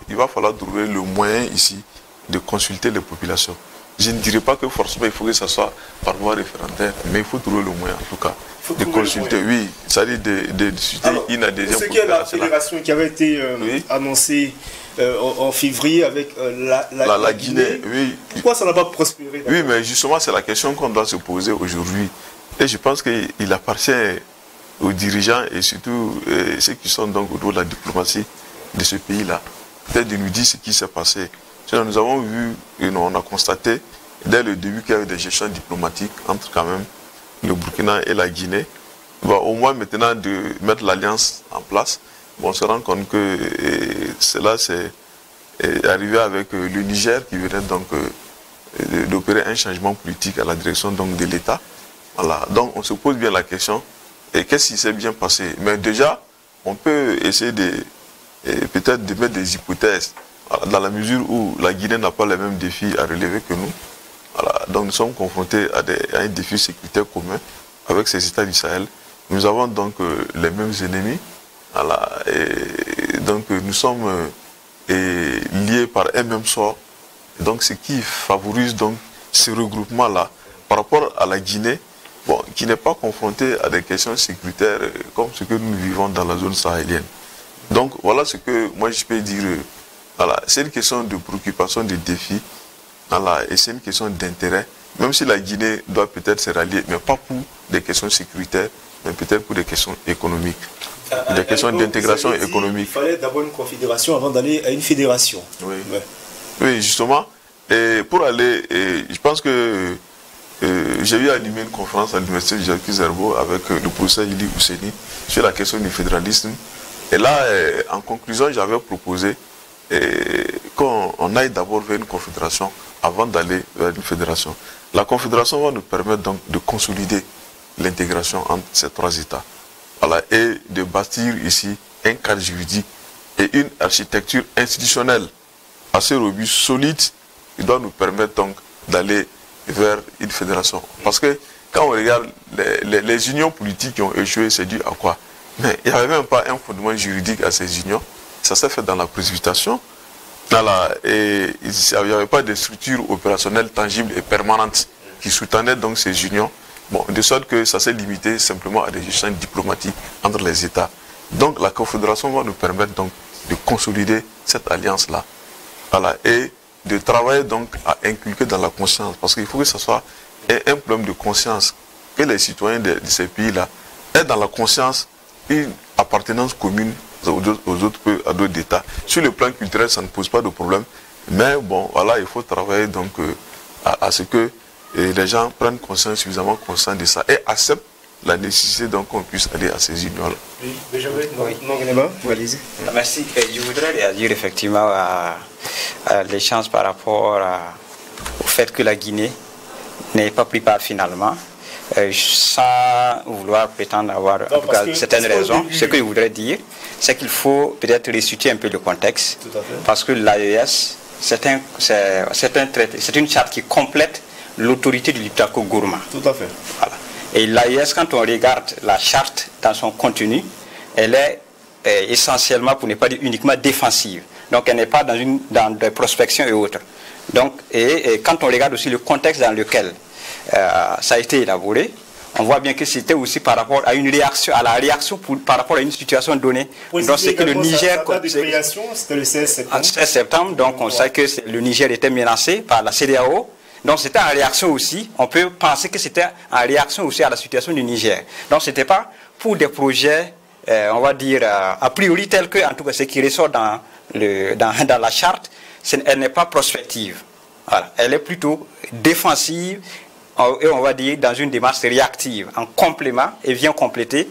il va falloir trouver le moyen ici de consulter les populations. Je ne dirais pas que forcément il faut que ça soit par voie référendaire, mais il faut trouver le moyen en tout cas de consulter, oui, c'est-à-dire de discuter une adhésion. Ce qui est la fédération qui avait été annoncée en février avec la Guinée, oui. Pourquoi ça n'a pas prospéré? Oui, mais justement c'est la question qu'on doit se poser aujourd'hui. Et je pense qu'il appartient aux dirigeants et surtout ceux qui sont donc autour de la diplomatie de ce pays-là, peut-être de nous dire ce qui s'est passé. Sinon, nous avons vu, on a constaté dès le début qu'il y avait des échanges diplomatiques entre quand même le Burkina et la Guinée. Bon, au moins maintenant de mettre l'alliance en place, bon, on se rend compte que cela c'est arrivé avec le Niger qui venait donc d'opérer un changement politique à la direction donc de l'État. Voilà. Donc on se pose bien la question, et qu'est-ce qui s'est bien passé? Mais déjà, on peut essayer peut-être de mettre des hypothèses, dans la mesure où la Guinée n'a pas les mêmes défis à relever que nous. Voilà. Donc nous sommes confrontés à un défi sécuritaire commun avec ces États du Sahel. Nous avons donc les mêmes ennemis. Voilà. Et donc nous sommes liés par un même sort. Et donc ce qui favorise donc ce regroupement-là par rapport à la Guinée, bon, qui n'est pas confrontée à des questions sécuritaires comme ce que nous vivons dans la zone sahélienne. Donc voilà ce que moi je peux dire. Voilà, c'est une question de préoccupation, de défis, voilà, et c'est une question d'intérêt, même si la Guinée doit peut-être se rallier, mais pas pour des questions sécuritaires, mais peut-être pour des questions économiques, des questions d'intégration économique. Il fallait d'abord une confédération avant d'aller à une fédération. Oui, oui, justement, et pour aller, je pense que j'ai eu à animer une conférence à l'université de Jacques Zerbo avec le professeur Ili Ousseni sur la question du fédéralisme. Et là, en conclusion, j'avais proposé qu'on aille d'abord vers une confédération avant d'aller vers une fédération. La confédération va nous permettre donc de consolider l'intégration entre ces trois États, voilà, et de bâtir ici un cadre juridique et une architecture institutionnelle assez robuste, solide, qui doit nous permettre donc d'aller vers une fédération. Parce que quand on regarde les unions politiques qui ont échoué, c'est dû à quoi? Mais il n'y avait même pas un fondement juridique à ces unions. Ça s'est fait dans la précipitation. Voilà, et il n'y avait pas de structure opérationnelle tangible et permanente qui soutenait donc ces unions. Bon, de sorte que ça s'est limité simplement à des échanges diplomatiques entre les États. Donc la confédération va nous permettre donc de consolider cette alliance-là. Voilà, et de travailler donc à inculquer dans la conscience. Parce qu'il faut que ce soit un problème de conscience, que les citoyens de ces pays-là aient dans la conscience une appartenance commune aux autres États. Sur le plan culturel, ça ne pose pas de problème. Mais bon, voilà, il faut travailler donc à ce que les gens prennent conscience, suffisamment conscients de ça et acceptent la nécessité donc qu'on puisse aller à ces unions-là. Oui, allez-y. Merci. Je voudrais réagir effectivement à l'échange par rapport au fait que la Guinée n'ait pas pris part finalement. Sans vouloir prétendre avoir en tout cas certaines raisons, ce que je voudrais dire, c'est qu'il faut peut-être resituer un peu le contexte, parce que l'AES, c'est une charte qui complète l'autorité du Liptako Gourma. Tout à fait. Voilà. Et l'AES, quand on regarde la charte dans son contenu, elle est essentiellement, pour ne pas dire uniquement, défensive. Donc elle n'est pas dans des prospections et autres. Donc, et quand on regarde aussi le contexte dans lequel ça a été élaboré, on voit bien que c'était aussi par rapport à une réaction, par rapport à une situation donnée. Donc c'est que le Niger, c'était le 16 septembre. 16 septembre, donc on sait que le Niger était menacé par la CEDEAO. Donc c'était en réaction aussi, on peut penser que c'était en réaction aussi à la situation du Niger. Donc c'était pas pour des projets, on va dire, a priori tels que, en tout cas, ce qui ressort dans dans la charte, elle n'est pas prospective. Voilà. Elle est plutôt défensive et on va dire dans une démarche réactive, en complément, et vient compléter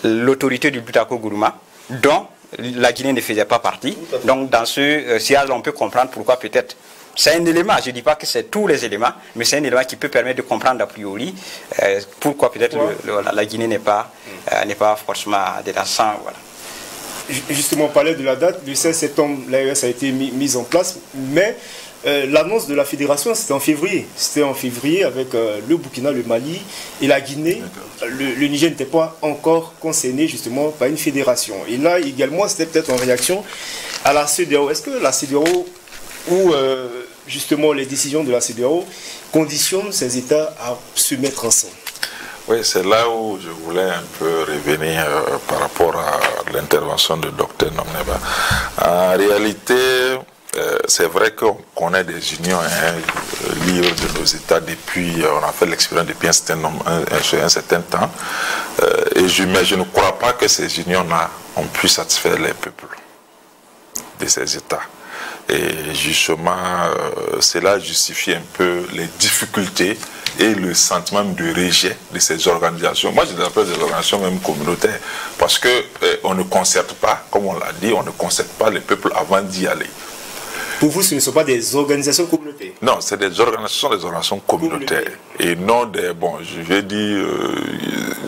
l'autorité du Butako Gourouma, dont la Guinée ne faisait pas partie. Donc dans ce sillage, on peut comprendre pourquoi peut-être. C'est un élément, je ne dis pas que c'est tous les éléments, mais c'est un élément qui peut permettre de comprendre a priori pourquoi peut-être la Guinée n'est pas forcément dedans. Voilà. Justement, on parlait de la date, le 16 septembre, l'AES a été mise en place, mais l'annonce de la fédération, c'était en février. C'était en février avec le Burkina, le Mali et la Guinée. Le Niger n'était pas encore concerné justement par une fédération. Et là également, c'était peut-être en réaction à la CEDEAO. Est-ce que la CEDEAO ou justement les décisions de la CEDEAO conditionnent ces États à se mettre ensemble? Oui, c'est là où je voulais un peu revenir par rapport à l'intervention de Dr Nomneba. En réalité, c'est vrai qu'on connaît des unions libres de nos États depuis, on a fait l'expérience depuis un certain temps, mais je ne crois pas que ces unions-là ont pu satisfaire les peuples de ces États. Et justement, cela justifie un peu les difficultés et le sentiment de rejet de ces organisations. Moi, je les appelle des organisations même communautaires, parce qu'on ne concerte pas, comme on l'a dit, on ne concerte pas les peuples avant d'y aller. Pour vous, ce ne sont pas des organisations communautaires? Non, c'est des organisations communautaires. Et non des, bon, je vais dire,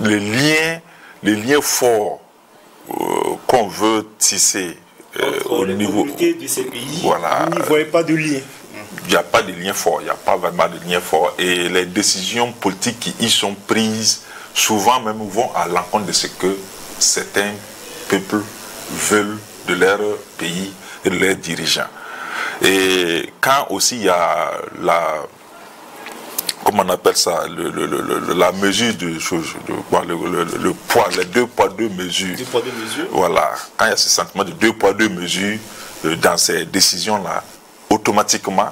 les liens forts qu'on veut tisser au niveau de ces pays, voilà, vous n'y voyez pas de lien? Il n'y a pas de lien fort, il n'y a pas vraiment de lien fort. Et les décisions politiques qui y sont prises, souvent même vont à l'encontre de ce que certains peuples veulent de leur pays et de leurs dirigeants. Et quand aussi il y a la, comment on appelle ça, la mesure de choses, le poids, les 2 poids 2 mesures. 2 poids 2 mesures. Voilà, quand il y a ce sentiment de 2 poids 2 mesures dans ces décisions-là, automatiquement,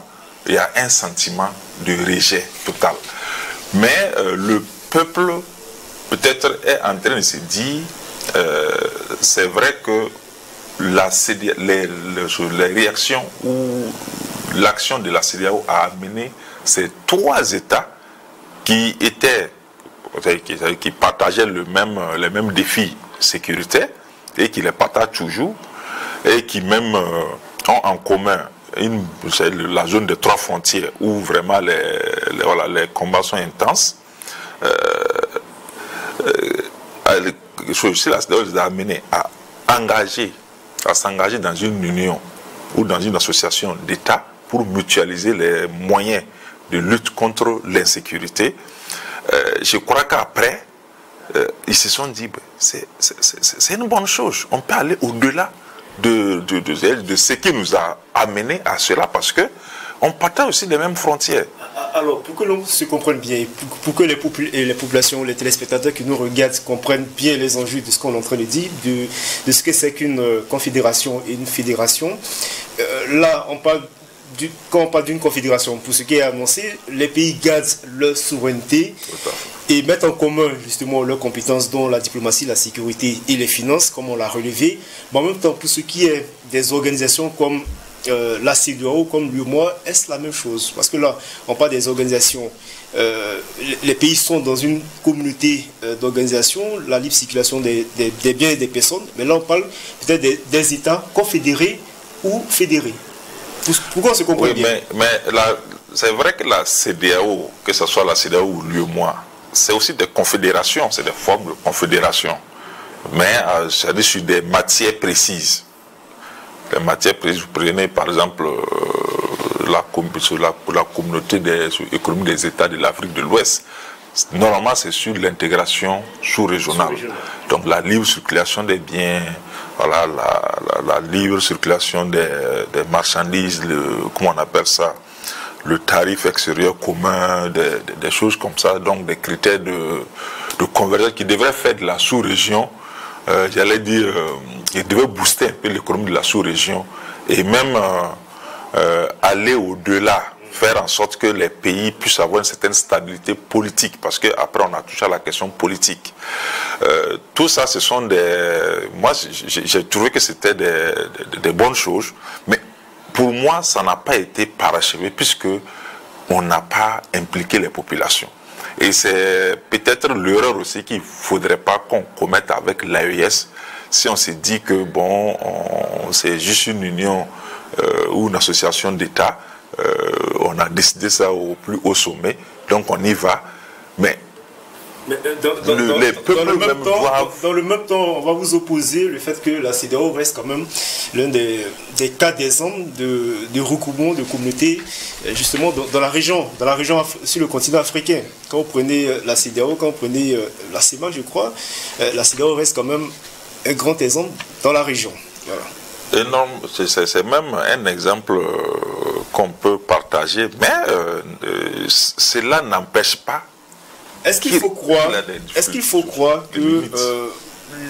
il y a un sentiment de rejet total. Mais le peuple, peut-être, est en train de se dire, c'est vrai que les réactions ou l'action de la CEDEAO a amené ces 3 États qui partageaient les mêmes défis sécuritaires et qui les partagent toujours et qui même ont en commun la zone des 3 frontières où vraiment les combats sont intenses. La CEDEAO les a amenés à s'engager dans une union ou dans une association d'États pour mutualiser les moyens de lutte contre l'insécurité. Je crois qu'après, ils se sont dit, c'est une bonne chose, on peut aller au-delà de ce qui nous a amené à cela, parce qu'on partage aussi les mêmes frontières. Alors, pour que l'on se comprenne bien, pour que les populations, les téléspectateurs qui nous regardent comprennent bien les enjeux de ce qu'on est en train de dire, de ce que c'est qu'une confédération et une fédération, là, quand on parle d'une confédération, pour ce qui est annoncé, les pays gardent leur souveraineté et mettent en commun justement leurs compétences, dont la diplomatie, la sécurité et les finances, comme on l'a relevé. Mais en même temps, pour ce qui est des organisations comme la CEDEAO, comme l'UEMOA, est-ce la même chose? Parce que là, on parle des organisations, les pays sont dans une communauté d'organisations, la libre circulation des biens et des personnes, mais là on parle peut-être des États confédérés ou fédérés. Pourquoi on se comprend bien? Mais c'est vrai que la CEDEAO, que ce soit la CEDEAO ou l'UEMOA, c'est aussi des confédérations, c'est des formes de confédération, mais c'est sur des matières précises. Les matières précises, vous prenez par exemple la communauté économique des États de l'Afrique de l'Ouest. Normalement, c'est sur l'intégration sous-régionale. Donc la libre circulation des biens, voilà, la libre circulation des marchandises, comment on appelle ça, le tarif extérieur commun, des choses comme ça, donc des critères de convergence qui devraient faire de la sous-région, j'allais dire, qui devraient booster un peu l'économie de la sous-région et même aller au-delà, faire en sorte que les pays puissent avoir une certaine stabilité politique, parce qu'après on a touché à la question politique. Tout ça, ce sont des... Moi, j'ai trouvé que c'était des bonnes choses, mais pour moi, ça n'a pas été parachevé puisque on n'a pas impliqué les populations. Et c'est peut-être l'erreur aussi qu'il ne faudrait pas qu'on commette avec l'AES si on s'est dit que bon, c'est juste une union ou une association d'État, on a décidé ça au plus haut sommet, donc on y va, mais dans le même temps, on va vous opposer le fait que la CEDEAO reste quand même l'un des cas d'exemple de recoupement de communautés justement dans la région, sur le continent africain. Quand vous prenez la CEDEAO, quand vous prenez la CEMAC, je crois, la CEDEAO reste quand même un grand exemple dans la région. Voilà. Énorme, c'est même un exemple qu'on peut partager, mais cela n'empêche pas. Est-ce qu'il faut croire que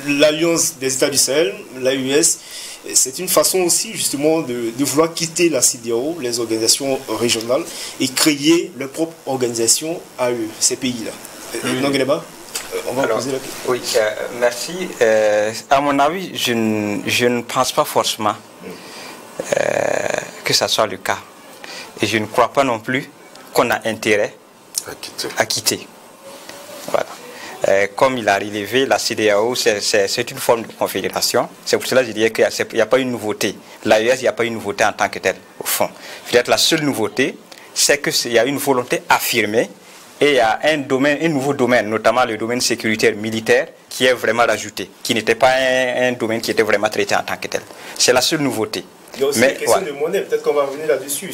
l'Alliance des États du Sahel, l'AES, c'est une façon aussi justement de vouloir quitter la CEDEAO, les organisations régionales, et créer leur propre organisation à eux, ces pays-là? On va poser la question. Oui, merci. À mon avis, je ne pense pas forcément que ça soit le cas. Et je ne crois pas non plus qu'on a intérêt à quitter. Voilà. Comme il a relevé, la CEDEAO, c'est une forme de confédération. C'est pour cela que je dirais qu'il n'y a pas une nouveauté. L'AES, il n'y a pas une nouveauté en tant que telle, au fond. Peut-être la seule nouveauté, c'est qu'il y a une volonté affirmée et il y a un nouveau domaine, notamment le domaine sécuritaire militaire, qui est vraiment rajouté, qui n'était pas un domaine qui était vraiment traité en tant que tel. C'est la seule nouveauté. Il y a aussi des questions de monnaie, peut-être qu'on va revenir là-dessus.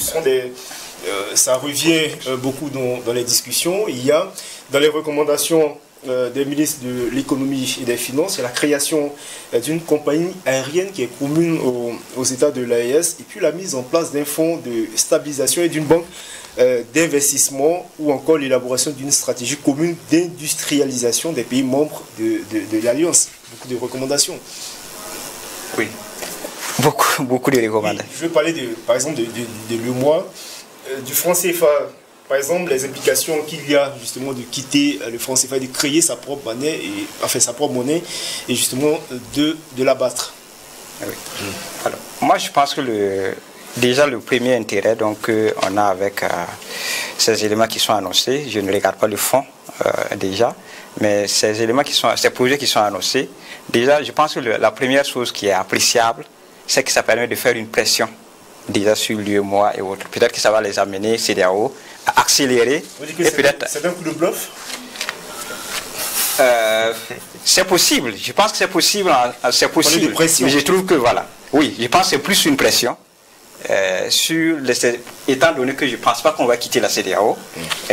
Ça revient beaucoup dans les discussions. Il y a dans les recommandations des ministres de l'économie et des finances, il y a la création d'une compagnie aérienne qui est commune aux États de l'AES, et puis la mise en place d'un fonds de stabilisation et d'une banque d'investissement, ou encore l'élaboration d'une stratégie commune d'industrialisation des pays membres de l'Alliance. Beaucoup de recommandations. Oui, beaucoup de recommandations. Je veux parler par exemple de l'UEMOA, du franc CFA. Par exemple, les implications qu'il y a justement de quitter le franc CFA, de créer sa propre monnaie, et justement de l'abattre. Oui. Alors, moi, je pense que déjà le premier intérêt qu'on a avec ces éléments qui sont annoncés, je ne regarde pas le fond déjà, mais ces projets qui sont annoncés, déjà, je pense que la première chose qui est appréciable, c'est que ça permet de faire une pression déjà sur l'UEMOA et autres. Peut-être que ça va les amener, CEDEAO, à accélérer. Vous dites que c'est un coup de bluff? C'est possible. Je pense que c'est possible. C'est possible. Mais je trouve que voilà. Oui, je pense que c'est plus une pression. Étant donné que je ne pense pas qu'on va quitter la CEDEAO. On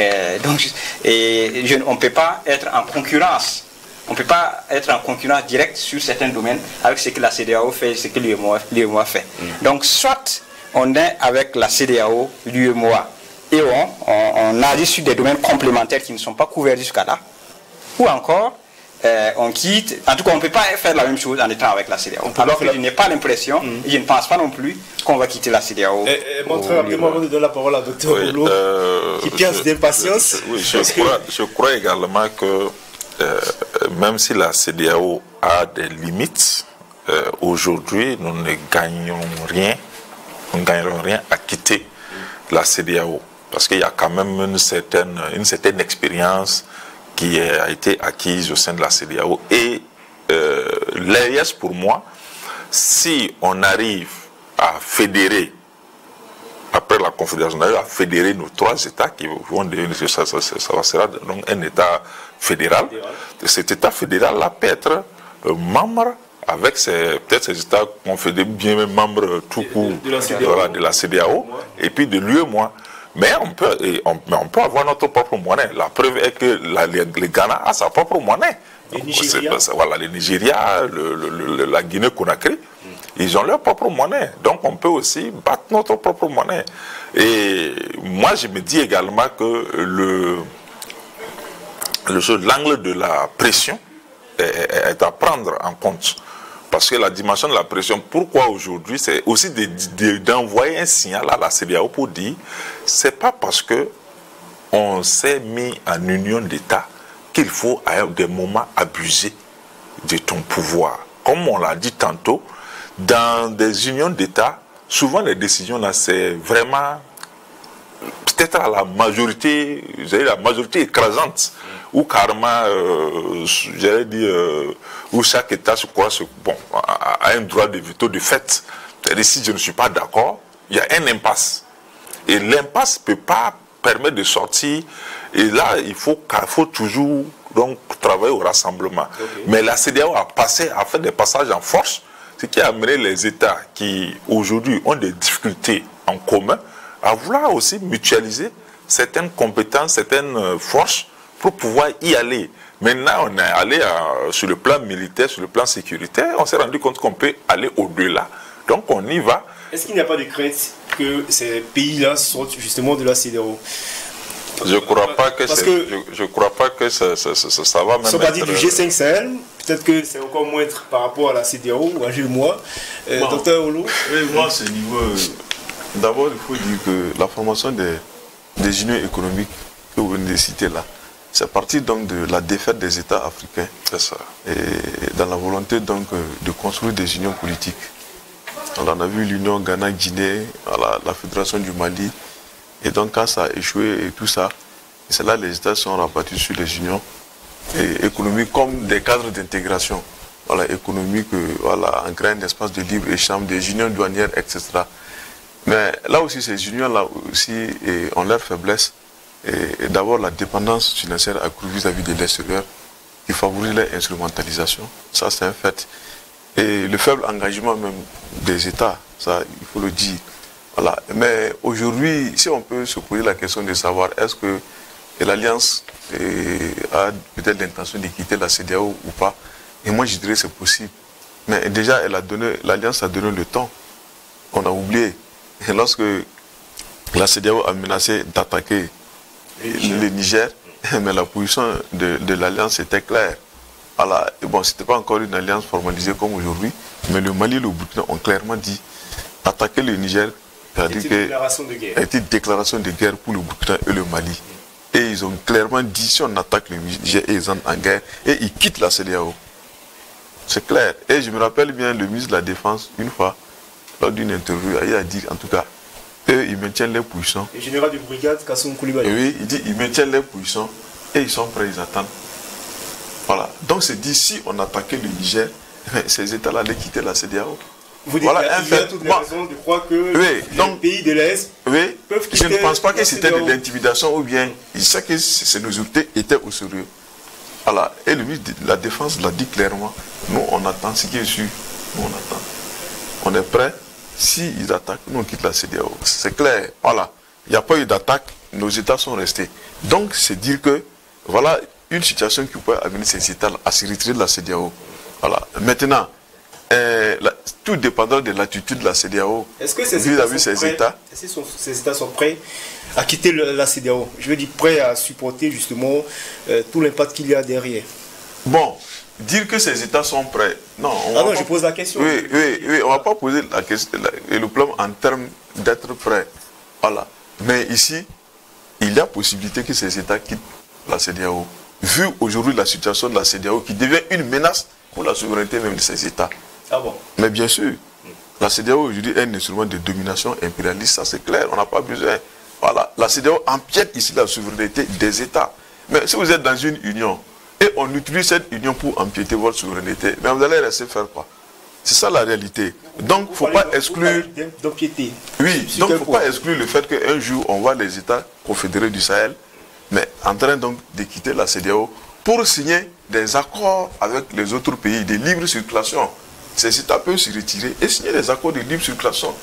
ne peut pas être en concurrence. On ne peut pas être en concurrence directe sur certains domaines avec ce que la CEDEAO fait et ce que l'UEMOA fait. Donc, soit on est avec la CEDEAO, l'UEMOA, et on agit sur des domaines complémentaires qui ne sont pas couverts jusqu'à là, ou encore on quitte. En tout cas, on ne peut pas faire la même chose en étant avec la CEDEAO. Alors que je n'ai pas l'impression, et je ne pense pas non plus qu'on va quitter la CEDEAO. Montrez rapidement avant de donner la parole à Dr Olo, qui piace d'impatience. Oui, je crois également que même si la CEDEAO a des limites, aujourd'hui, nous ne gagnons rien. Nous ne gagnerons rien à quitter la CEDEAO. Parce qu'il y a quand même une certaine expérience qui a été acquise au sein de la CEDEAO. Et l'AES, pour moi, si on arrive à fédérer, après la Confédération, à fédérer nos trois États qui vont devenir, ça sera donc un État fédéral. Cet État fédéral-là peut être membre avec peut-être ces États confédérés, bien même membres tout court de la CEDEAO et puis de l'UEMOA. Mais on peut avoir notre propre monnaie. La preuve est que le Ghana a sa propre monnaie. Voilà, le Nigeria, la Guinée-Conakry, ils ont leur propre monnaie. Donc on peut aussi battre notre propre monnaie. Et moi je me dis également que l'angle de la pression est à prendre en compte. Parce que la dimension de la pression, pourquoi aujourd'hui, c'est aussi d'envoyer un signal à la CEDEAO pour dire, c'est pas parce que on s'est mis en union d'État qu'il faut à des moments abuser de ton pouvoir. Comme on l'a dit tantôt, dans des unions d'État, souvent les décisions là, c'est vraiment peut-être à la majorité, la majorité écrasante, ou carrément, j'allais dire, où chaque État se croit, a un droit de veto de fait. C'est-à-dire, si je ne suis pas d'accord, il y a un impasse. Et l'impasse ne peut pas permettre de sortir. Et là, il faut toujours donc, travailler au rassemblement. Okay. Mais la CEDEAO a fait des passages en force, ce qui a amené les États qui, aujourd'hui, ont des difficultés en commun, à vouloir aussi mutualiser certaines compétences, certaines forces pour pouvoir y aller. Maintenant, on est allé sur le plan militaire, sur le plan sécuritaire, on s'est rendu compte qu'on peut aller au-delà. Donc on y va. Est-ce qu'il n'y a pas de crainte que ces pays-là sortent justement de la CEDEAO? Je ne crois pas que ça va même. Ils sont pas dit du G5 Sahel, peut-être que c'est encore moindre par rapport à la CEDEAO ou à GEMOA. Docteur Olo? Moi, c'est niveau. D'abord, il faut dire que la formation des unions économiques que vous venez de citer là, c'est parti donc de la défaite des États africains. C'est ça. Et dans la volonté donc de construire des unions politiques. Alors, on a vu l'Union Ghana-Guinée, la Fédération du Mali. Et donc quand ça a échoué et tout ça, c'est là que les États sont rabattus sur les unions économiques comme des cadres d'intégration. Voilà, économique, voilà, en créant un espace de libre-échange, des unions douanières, etc. Mais là aussi, ces unions-là aussi ont leur faiblesse. Et d'abord, la dépendance financière accrue vis-à-vis de l'extérieur qui favorise leur instrumentalisation. Ça, c'est un fait. Et le faible engagement même des États, ça, il faut le dire. Voilà. Mais aujourd'hui, si on peut se poser la question de savoir est-ce que l'Alliance a peut-être l'intention de quitter la CEDEAO ou pas, et moi je dirais que c'est possible. Mais déjà, l'Alliance a donné le temps. On a oublié. Et lorsque la CEDEAO a menacé d'attaquer le Niger, mais la position de l'Alliance était claire. Voilà. Et bon, ce n'était pas encore une alliance formalisée comme aujourd'hui, mais le Mali et le Burkina ont clairement dit attaquer le Niger, c'est-à-dire que une déclaration de guerre pour le Burkina et le Mali. Et ils ont clairement dit si on attaque le Niger, ils entrent en guerre et ils quittent la CEDEAO. C'est clair. Et je me rappelle bien le ministre de la Défense, une fois, lors d'une interview, il a dit en tout cas, eux, ils maintiennent les positions. Le général de brigade, Kassoum Koulibaly. Oui, il dit ils maintiennent les positions et ils sont prêts, ils attendent. Voilà. Donc c'est dit, si on attaquait le Niger, ces États-là allaient quitter la CEDEAO. Vous dites qu'il y a toutes les raisons de croire que les pays de l'Est peuvent quitter. Je ne pense pas que c'était de l'intimidation ou bien, il sait que ces autorités étaient au sérieux. Voilà. Et le ministre de la Défense l'a dit clairement, nous on attend ce qui est sûr, nous on attend. On est prêt, s'ils attaquent, nous on quitte la CEDEAO. C'est clair, voilà. Il n'y a pas eu d'attaque, nos États sont restés. Donc c'est dire que, voilà, une situation qui peut amener ces États à se retirer de la CEDEAO. Voilà. Maintenant, tout dépendant de l'attitude de la CEDEAO vis-à-vis ces États. Est-ce que ces États sont prêts à quitter la CEDEAO? Je veux dire, prêts à supporter justement tout l'impact qu'il y a derrière. Bon, dire que ces États sont prêts. Non, je pose la question. Oui, on ne va pas poser la question, le problème en termes d'être prêts. Voilà. Mais ici, il y a possibilité que ces États quittent la CEDEAO. Vu aujourd'hui la situation de la CEDEAO qui devient une menace pour la souveraineté même de ces États. Ah bon? Mais bien sûr, la CEDEAO aujourd'hui est un instrument de domination impérialiste, ça c'est clair, on n'a pas besoin. Voilà, la CEDEAO empiète ici la souveraineté des États. Mais si vous êtes dans une union et on utilise cette union pour empiéter votre souveraineté, mais vous allez rester faire quoi? C'est ça la réalité. Donc il ne faut pas exclure. D'empiéter. Oui, donc il ne faut pas exclure le fait qu'un jour on voit les États confédérés du Sahel, mais en train donc de quitter la CEDEAO pour signer des accords avec les autres pays de libre circulation. Ces États peuvent se retirer et signer des accords de libre circulation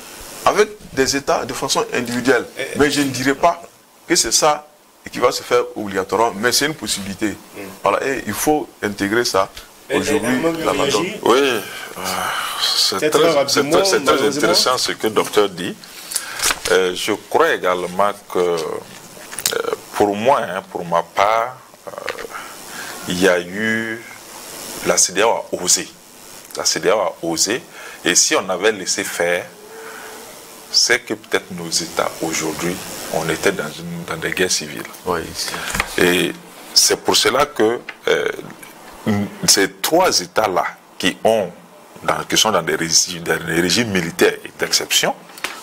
avec des États de façon individuelle. Mais je ne dirais pas que c'est ça qui va se faire obligatoirement, mais c'est une possibilité. Voilà, et il faut intégrer ça aujourd'hui dans la donne. Oui, c'est très intéressant ce que le docteur dit. Je crois également que pour moi, pour ma part, il y a eu, la CEDEAO a osé. La CEDEAO a osé. Et si on avait laissé faire, c'est que peut-être nos États aujourd'hui, on était dans des guerres civiles. Oui. Et c'est pour cela que ces 3 États-là qui sont dans des régimes militaires et d'exception,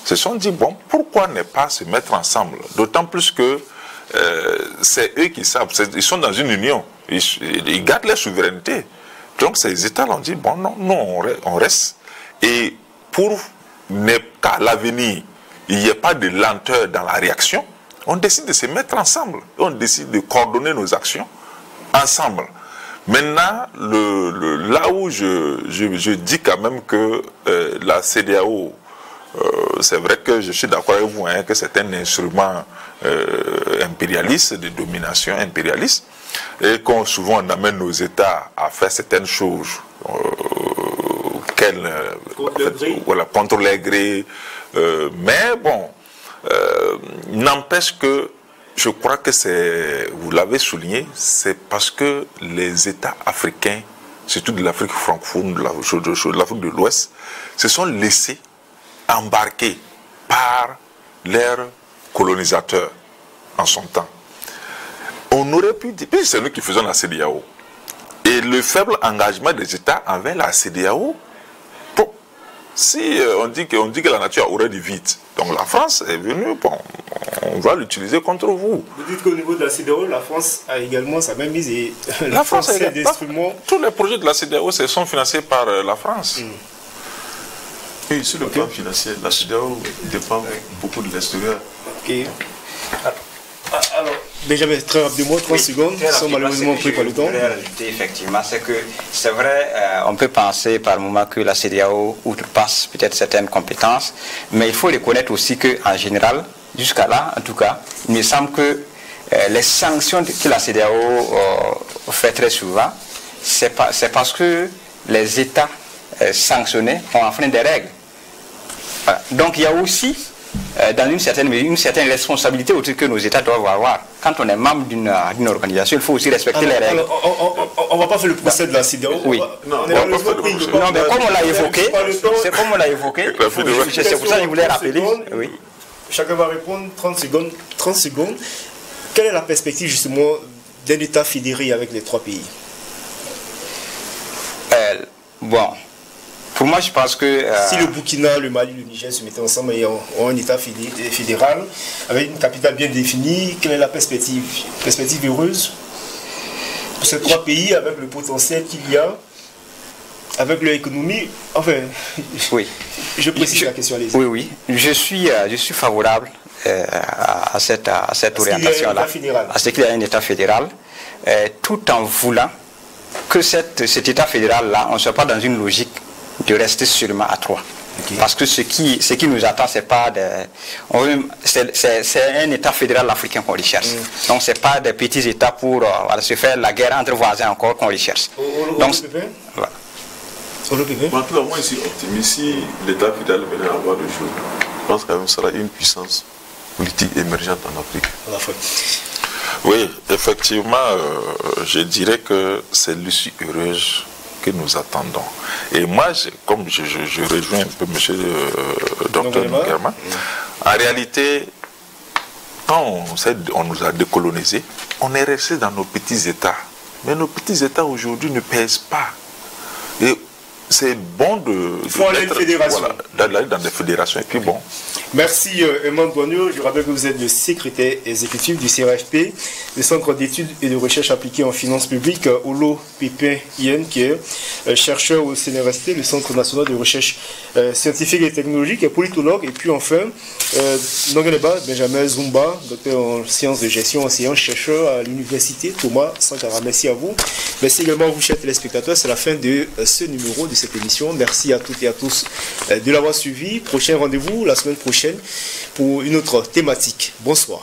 se sont dit, bon, pourquoi ne pas se mettre ensemble? D'autant plus que c'est eux qui savent, ils sont dans une union, ils gardent leur souveraineté. Donc ces États ont dit, bon, non, on reste. Et pour qu'à l'avenir, il n'y ait pas de lenteur dans la réaction, on décide de se mettre ensemble. On décide de coordonner nos actions ensemble. Maintenant, là où je dis quand même que la CEDEAO, c'est vrai que je suis d'accord avec vous, hein, que c'est un instrument impérialiste, de domination impérialiste, et qu'on souvent on amène nos États à faire certaines choses contre les grés. Mais bon, n'empêche que je crois que vous l'avez souligné, c'est parce que les États africains, surtout de l'Afrique francophone, de l'Afrique de l'Ouest, se sont laissés embarquer par leurs colonisateurs en son temps. On aurait pu dire, puis c'est nous qui faisons la CEDEAO, et le faible engagement des États envers la CEDEAO, bon, si on dit que la nature aurait du vide, donc la France est venue, bon, on va l'utiliser contre vous. Vous dites qu'au niveau de la CEDEAO, la France a également sa même mise et la France a des instruments. Tous les projets de la CEDEAO sont financés par la France. Et sur le plan financier, la CEDEAO dépend beaucoup de l'extérieur. Alors, Benjamin, très rapidement, 30 secondes, nous sommes malheureusement pris par le temps. Effectivement, c'est vrai, on peut penser par moment que la CEDEAO outrepasse peut-être certaines compétences, mais il faut reconnaître aussi qu'en général, jusqu'à là, en tout cas, il me semble que les sanctions que la CEDEAO fait très souvent, c'est parce que les États sanctionnés ont enfreint des règles. Voilà. Donc il y a aussi, dans une certaine mesure, une certaine responsabilité aussi que nos États doivent avoir. Quand on est membre d'une organisation, il faut aussi respecter les règles. On ne va pas faire le procès de la CEDEAO. Oui. Non, mais comme on l'a évoqué, c'est comme on l'a évoqué, c'est pour ça que je voulais rappeler. Oui. Chacun va répondre 30 secondes. 30 secondes. Quelle est la perspective justement d'un État fédéré avec les 3 pays? Bon, pour moi je pense que... si le Burkina, le Mali, le Niger se mettaient ensemble et ont un État fédéral avec une capitale bien définie, quelle est la perspective? Perspective heureuse pour ces 3 pays avec le potentiel qu'il y a, avec leur économie? Enfin, oui. Je précise la question. Oui. Je suis favorable à cette orientation-là. À ce qu'il y a un État fédéral, tout en voulant que cet État fédéral-là, on ne soit pas dans une logique de rester seulement à 3. Parce que ce qui nous attend, c'est pas c'est un État fédéral africain qu'on recherche. Donc c'est pas des petits États pour se faire la guerre entre voisins encore qu'on recherche. Donc voilà. Moi, je suis optimiste. Si l'État fédéral venait à avoir des choses, je pense quand même que ce sera une puissance politique émergente en Afrique. Oui, effectivement, je dirais que c'est l'issue heureuse que nous attendons. Et moi, comme je rejoins un peu M. Dr Nguema, en réalité, quand on nous a décolonisés, on est resté dans nos petits États. Mais nos petits États aujourd'hui ne pèsent pas. Et c'est bon d'aller dans des fédérations. Et puis bon. Merci Eman Bonio. Je rappelle que vous êtes le secrétaire exécutif du CRFP, le Centre d'études et de recherche appliquées en finances publiques, Olo Pépin Yen, qui est chercheur au CNRST, le Centre national de recherche scientifique et technologique, et politologue. Et puis enfin, Nongeneba Benjamin Zumba, docteur en sciences de gestion, enseignant, chercheur à l'université Thomas Sankara. Merci à vous. Merci également à vous, chers téléspectateurs. C'est la fin de ce numéro de cette émission. Merci à toutes et à tous de l'avoir suivi. Prochain rendez-vous la semaine prochaine pour une autre thématique. Bonsoir.